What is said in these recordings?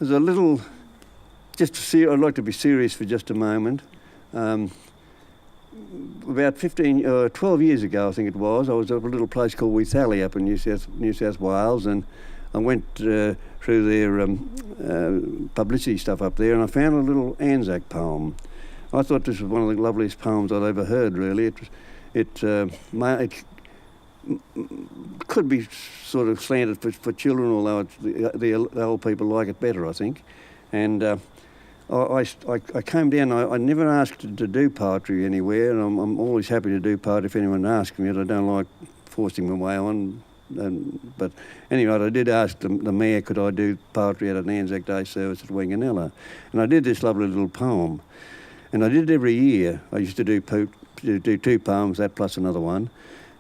There's a little, I'd like to be serious for just a moment. About 12 years ago, I think it was, I was at a little place called Weathally up in New South Wales, and I went through their publicity stuff up there, and I found a little Anzac poem. I thought this was one of the loveliest poems I'd ever heard, really. It could be sort of slanted for children, although the old people like it better, I think. And I came down. I never asked to do poetry anywhere, and I'm always happy to do poetry if anyone asks me. I don't like forcing my way on. But anyway, I did ask the mayor, could I do poetry at an Anzac Day service at Wanganella, and I did this lovely little poem, and I did it every year. I used to do 2 poems, that plus another one,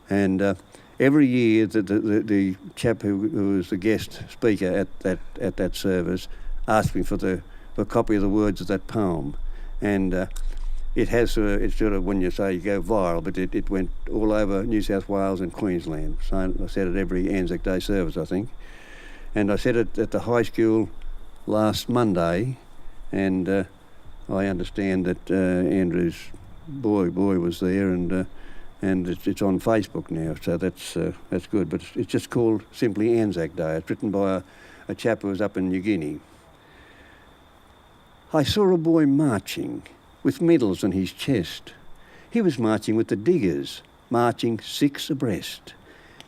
and every year the chap who was the guest speaker at that service asked me for a copy of the words of that poem, and it has it's sort of, when you say you go viral, but it went all over New South Wales and Queensland. So I said it every Anzac Day service, I think, and I said it at the high school last Monday, and I understand that Andrew's boy was there, and it's on Facebook now, so that's good. But it's just called simply Anzac Day. It's written by a chap who was up in New Guinea. I saw a boy marching with medals on his chest. He was marching with the diggers, marching 6 abreast.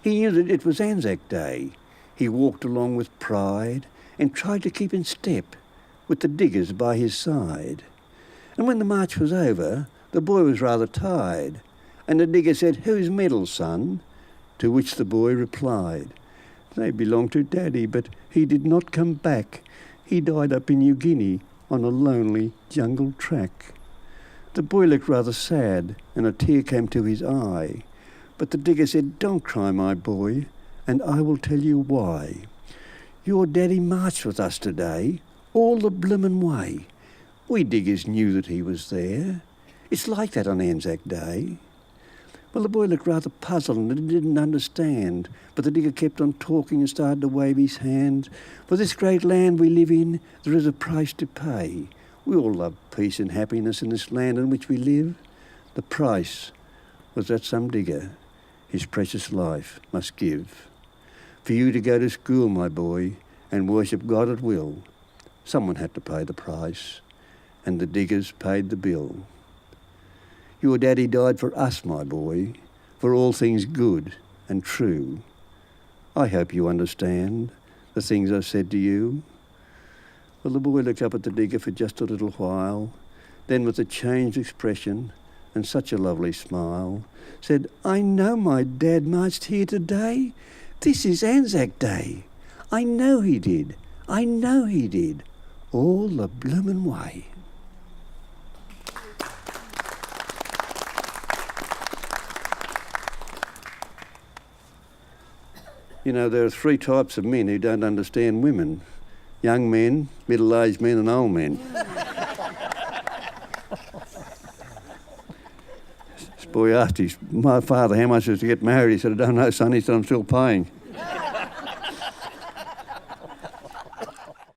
He knew that it was Anzac Day. He walked along with pride and tried to keep in step with the diggers by his side. And when the march was over, the boy was rather tired, and the digger said, "Whose medals, son?" To which the boy replied, "They belong to Daddy, but he did not come back. He died up in New Guinea on a lonely jungle track." The boy looked rather sad, and a tear came to his eye. But the digger said, "Don't cry, my boy, and I will tell you why. Your daddy marched with us today, all the bloomin' way. We diggers knew that he was there. It's like that on Anzac Day." Well, the boy looked rather puzzled and didn't understand, but the digger kept on talking and started to wave his hand. "For this great land we live in, there is a price to pay. We all love peace and happiness in this land in which we live. The price was that some digger his precious life must give. For you to go to school, my boy, and worship God at will, someone had to pay the price, and the diggers paid the bill. Your daddy died for us, my boy, for all things good and true. I hope you understand the things I've said to you." Well, the boy looked up at the digger for just a little while, then with a changed expression and such a lovely smile, said, "I know my dad marched here today. This is Anzac Day. I know he did. I know he did. All the bloomin' way." You know, there are 3 types of men who don't understand women: young men, middle-aged men and old men. This boy asked my father how much was to get married. He said, "I don't know, son." He said, "I'm still paying."